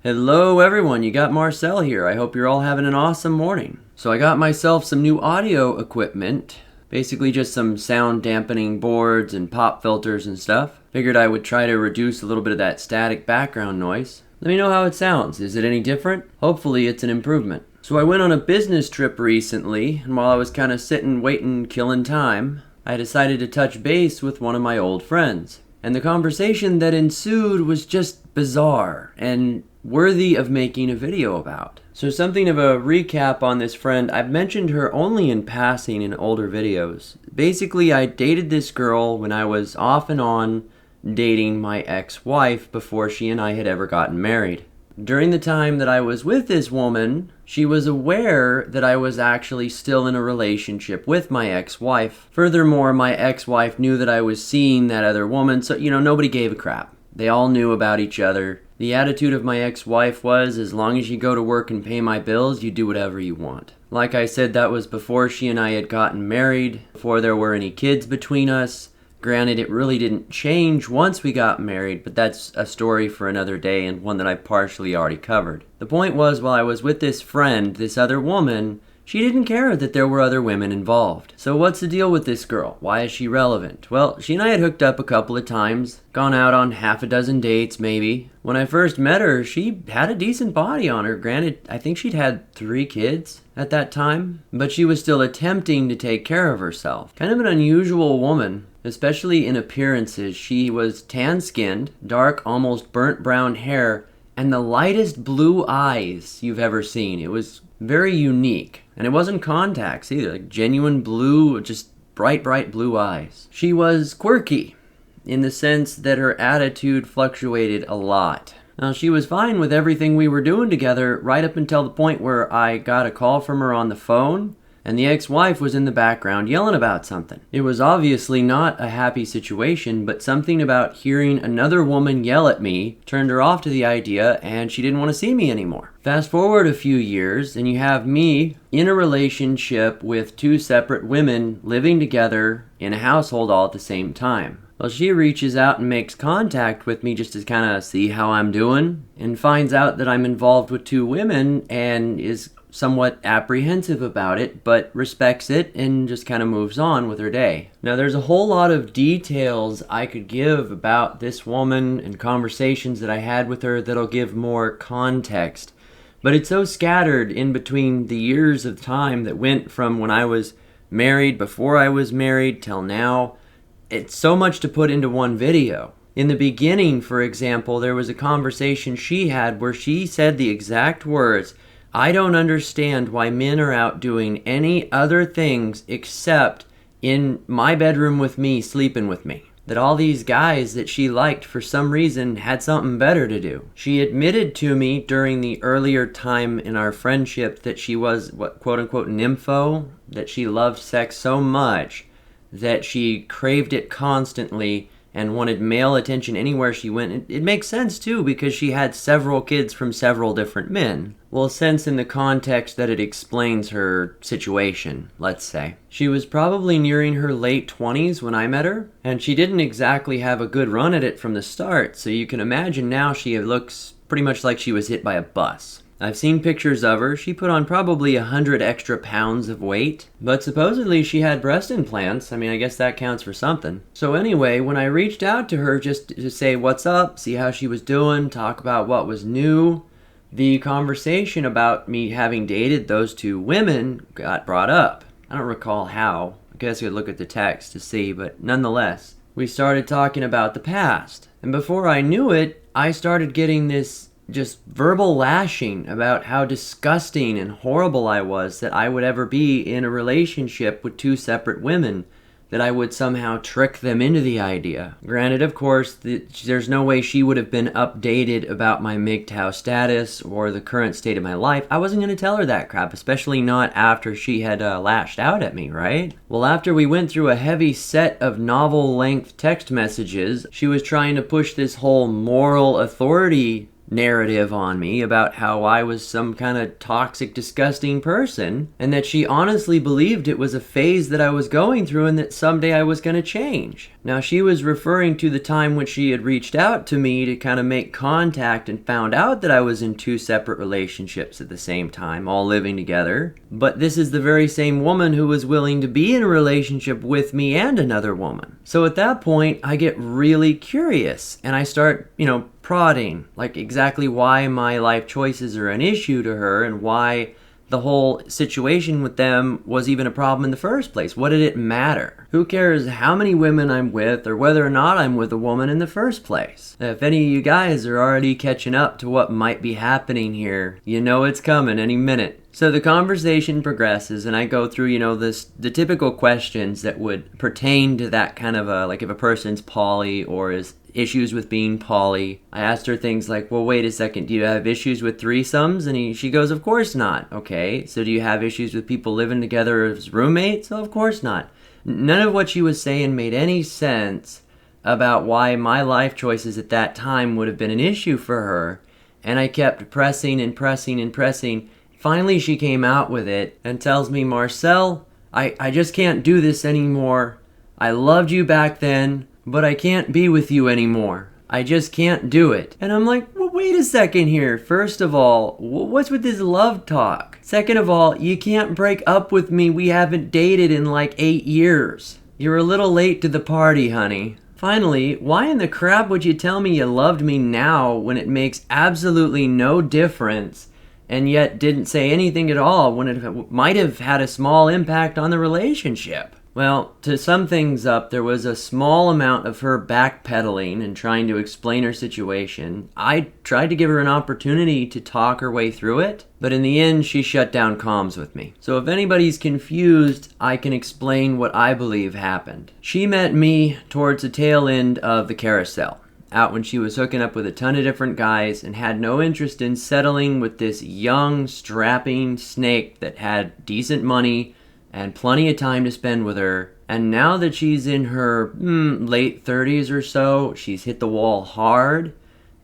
Hello everyone, you got Marcel here. I hope you're all having an awesome morning. So I got myself some new audio equipment, basically just some sound dampening boards and pop filters and stuff. Figured I would try to reduce a little bit of that static background noise. Let me know how it sounds. Is it any different? Hopefully it's an improvement. So I went on a business trip recently, and while I was kind of sitting, waiting, killing time, I decided to touch base with one of my old friends. And the conversation that ensued was just bizarre and worthy of making a video about. So something of a recap on this friend. I've mentioned her only in passing in older videos. Basically, I dated this girl when I was off and on dating my ex-wife before she and I had ever gotten married. During the time that I was with this woman, she was aware that I was actually still in a relationship with my ex-wife. Furthermore, my ex-wife knew that I was seeing that other woman, so, nobody gave a crap. They all knew about each other. The attitude of my ex-wife was, as long as you go to work and pay my bills, you do whatever you want. Like I said, that was before she and I had gotten married, before there were any kids between us. Granted, it really didn't change once we got married, but that's a story for another day and one that I partially already covered. The point was, while I was with this friend, this other woman, she didn't care that there were other women involved. So what's the deal with this girl? Why is she relevant? Well, she and I had hooked up a couple of times, gone out on half a dozen dates maybe. When I first met her, she had a decent body on her. Granted, I think she'd had 3 kids at that time, but she was still attempting to take care of herself. Kind of an unusual woman, especially in appearances. She was tan-skinned, dark, almost burnt brown hair, and the lightest blue eyes you've ever seen. It was very unique. And it wasn't contacts either, like genuine blue, just bright, bright blue eyes. She was quirky in the sense that her attitude fluctuated a lot. Now, she was fine with everything we were doing together right up until the point where I got a call from her on the phone, and the ex-wife was in the background yelling about something. It was obviously not a happy situation, but something about hearing another woman yell at me turned her off to the idea, and she didn't want to see me anymore. Fast forward a few years, and you have me in a relationship with 2 separate women living together in a household all at the same time. Well, she reaches out and makes contact with me just to kind of see how I'm doing, and finds out that I'm involved with 2 women and is somewhat apprehensive about it, but respects it and just kind of moves on with her day. Now, there's a whole lot of details I could give about this woman and conversations that I had with her that'll give more context, but it's so scattered in between the years of time that went from when I was married, before I was married, till now. It's so much to put into one video. In the beginning, for example, there was a conversation she had where she said the exact words, "I don't understand why men are out doing any other things except in my bedroom with me, sleeping with me." That all these guys that she liked for some reason had something better to do. She admitted to me during the earlier time in our friendship that she was, what, quote-unquote, nympho, that she loved sex so much that she craved it constantly and wanted male attention anywhere she went. It makes sense too, because she had several kids from several different men. Well, sense in the context that it explains her situation, let's say. She was probably nearing her late 20s when I met her, and she didn't exactly have a good run at it from the start, so you can imagine now she looks pretty much like she was hit by a bus. I've seen pictures of her. She put on probably 100 extra pounds of weight, but supposedly she had breast implants. I mean, I guess that counts for something. So anyway, when I reached out to her just to say what's up, see how she was doing, talk about what was new, the conversation about me having dated those 2 women got brought up. I don't recall how. I guess I could look at the text to see, but nonetheless, we started talking about the past. And before I knew it, I started getting this just verbal lashing about how disgusting and horrible I was that I would ever be in a relationship with 2 separate women, that I would somehow trick them into the idea. Granted, of course, there's no way she would have been updated about my MGTOW status or the current state of my life. I wasn't going to tell her that crap, especially not after she had lashed out at me, right? Well, after we went through a heavy set of novel-length text messages, she was trying to push this whole moral authority narrative on me about how I was some kind of toxic, disgusting person, and that she honestly believed it was a phase that I was going through and that someday I was going to change. Now, she was referring to the time when she had reached out to me to kind of make contact and found out that I was in 2 separate relationships at the same time, all living together. But this is the very same woman who was willing to be in a relationship with me and another woman. So at that point, I get really curious and I start, prodding, like exactly why my life choices are an issue to her and why the whole situation with them was even a problem in the first place. What did it matter? Who cares how many women I'm with or whether or not I'm with a woman in the first place? If any of you guys are already catching up to what might be happening here, you know it's coming any minute. So the conversation progresses and I go through, the typical questions that would pertain to that kind of like if a person's poly or is issues with being poly. I asked her things like, well, wait a second, do you have issues with threesomes? And she goes, of course not. Okay, so do you have issues with people living together as roommates? Oh, of course not. None of what she was saying made any sense about why my life choices at that time would have been an issue for her. And I kept pressing and pressing and pressing. Finally, she came out with it and tells me, Marcel, I just can't do this anymore. I loved you back then, but I can't be with you anymore. I just can't do it. And I'm like, well, wait a second here. First of all, what's with this love talk? Second of all, you can't break up with me. We haven't dated in like 8 years. You're a little late to the party, honey. Finally, why in the crap would you tell me you loved me now when it makes absolutely no difference and yet didn't say anything at all when it might have had a small impact on the relationship? Well, to sum things up, there was a small amount of her backpedaling and trying to explain her situation. I tried to give her an opportunity to talk her way through it, but in the end, she shut down comms with me. So if anybody's confused, I can explain what I believe happened. She met me towards the tail end of the carousel, out when she was hooking up with a ton of different guys and had no interest in settling with this young, strapping snake that had decent money and plenty of time to spend with her. And now that she's in her late 30s or so, she's hit the wall hard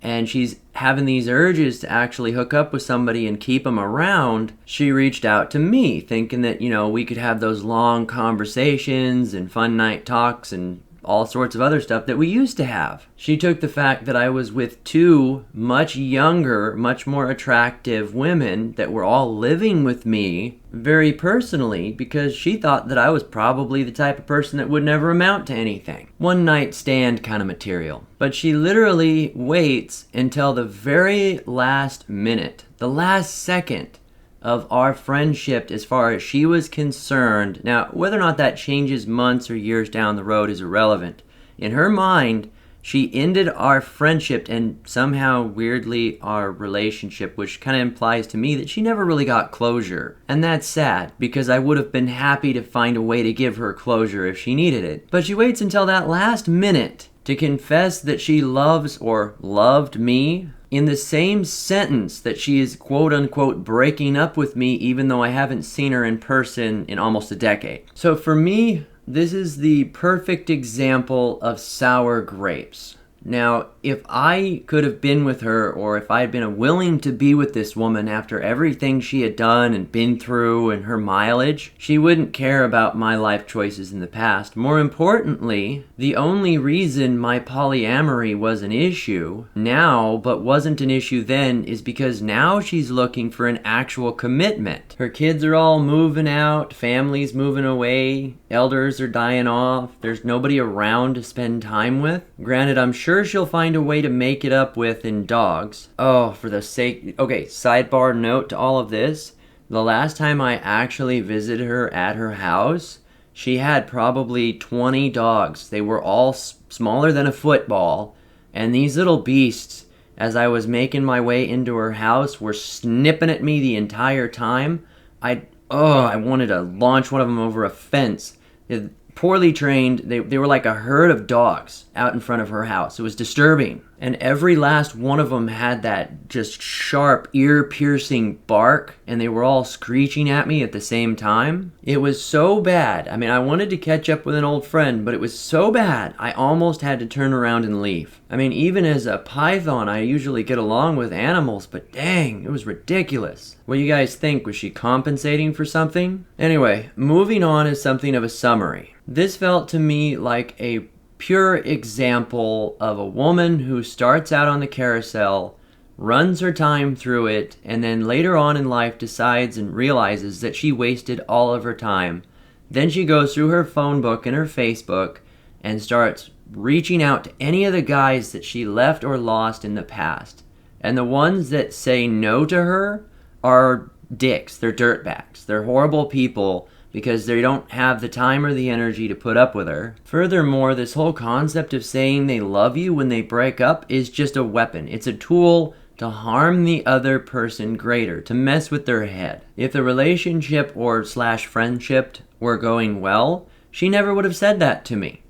and she's having these urges to actually hook up with somebody and keep them around. She reached out to me thinking that, we could have those long conversations and fun night talks and all sorts of other stuff that we used to have. She took the fact that I was with 2 much younger, much more attractive women that were all living with me very personally because she thought that I was probably the type of person that would never amount to anything. One night stand kind of material. But she literally waits until the very last minute, the last second of our friendship as far as she was concerned. Now, whether or not that changes months or years down the road is irrelevant. In her mind, she ended our friendship and somehow, weirdly, our relationship, which kind of implies to me that she never really got closure. And that's sad, because I would have been happy to find a way to give her closure if she needed it. But she waits until that last minute to confess that she loves or loved me in the same sentence that she is quote-unquote breaking up with me even though I haven't seen her in person in almost a decade. So for me, this is the perfect example of sour grapes. Now, if I could have been with her, or if I had been willing to be with this woman after everything she had done and been through and her mileage, she wouldn't care about my life choices in the past. More importantly, the only reason my polyamory was an issue now, but wasn't an issue then, is because now she's looking for an actual commitment. Her kids are all moving out, families moving away, elders are dying off, there's nobody around to spend time with. Granted, I'm sure she'll find a way to make it up with in dogs. Oh, for the sake... Okay, sidebar note to all of this. The last time I actually visited her at her house, she had probably 20 dogs. They were all smaller than a football. And these little beasts, as I was making my way into her house, were snipping at me the entire time. I wanted to launch one of them over a fence. Poorly trained, they were like a herd of dogs out in front of her house. It was disturbing. And every last one of them had that just sharp, ear-piercing bark, and they were all screeching at me at the same time. It was so bad. I mean, I wanted to catch up with an old friend, but it was so bad, I almost had to turn around and leave. I mean, even as a python, I usually get along with animals, but dang, it was ridiculous. What do you guys think? Was she compensating for something? Anyway, moving on is something of a summary. This felt to me like a pure example of a woman who starts out on the carousel, runs her time through it, and then later on in life decides and realizes that she wasted all of her time. Then she goes through her phone book and her Facebook and starts reaching out to any of the guys that she left or lost in the past. And the ones that say no to her are dicks. They're dirtbags. They're horrible people because they don't have the time or the energy to put up with her. Furthermore, this whole concept of saying they love you when they break up is just a weapon. It's a tool to harm the other person greater, to mess with their head. If the relationship or / friendship were going well, she never would have said that to me.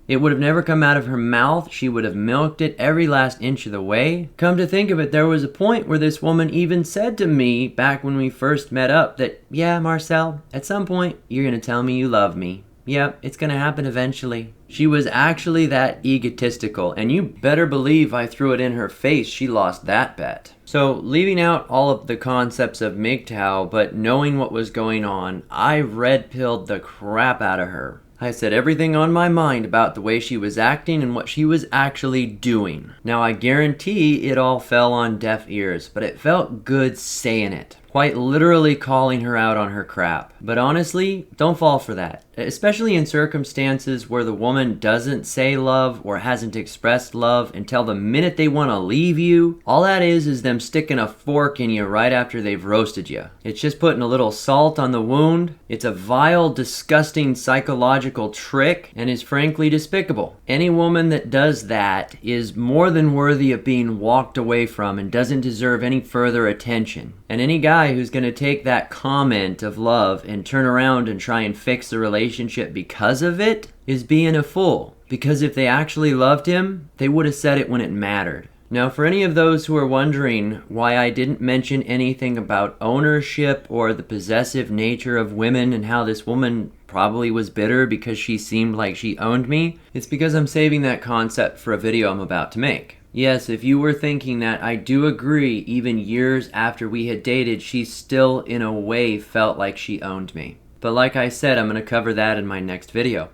It would have never come out of her mouth. She would have milked it every last inch of the way. Come to think of it, there was a point where this woman even said to me back when we first met up that, yeah, Marcel, at some point you're going to tell me you love me. Yep, it's going to happen eventually. She was actually that egotistical, and you better believe I threw it in her face. She lost that bet. So, leaving out all of the concepts of MGTOW, but knowing what was going on, I red-pilled the crap out of her. I said everything on my mind about the way she was acting and what she was actually doing. Now, I guarantee it all fell on deaf ears, but it felt good saying it. Quite literally calling her out on her crap. But honestly, don't fall for that. Especially in circumstances where the woman doesn't say love or hasn't expressed love until the minute they want to leave you. All that is them sticking a fork in you right after they've roasted you. It's just putting a little salt on the wound. It's a vile, disgusting psychological trick and is frankly despicable. Any woman that does that is more than worthy of being walked away from and doesn't deserve any further attention. And any guy who's going to take that comment of love and turn around and try and fix the relationship because of it is being a fool. Because if they actually loved him, they would have said it when it mattered. Now, for any of those who are wondering why I didn't mention anything about ownership or the possessive nature of women and how this woman probably was bitter because she seemed like she owned me, it's because I'm saving that concept for a video I'm about to make. Yes, if you were thinking that, I do agree, even years after we had dated, she still, in a way, felt like she owned me. But like I said, I'm going to cover that in my next video.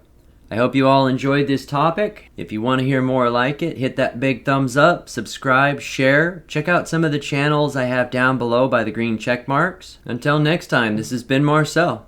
I hope you all enjoyed this topic. If you want to hear more like it, hit that big thumbs up, subscribe, share. Check out some of the channels I have down below by the green check marks. Until next time, this has been Marcel.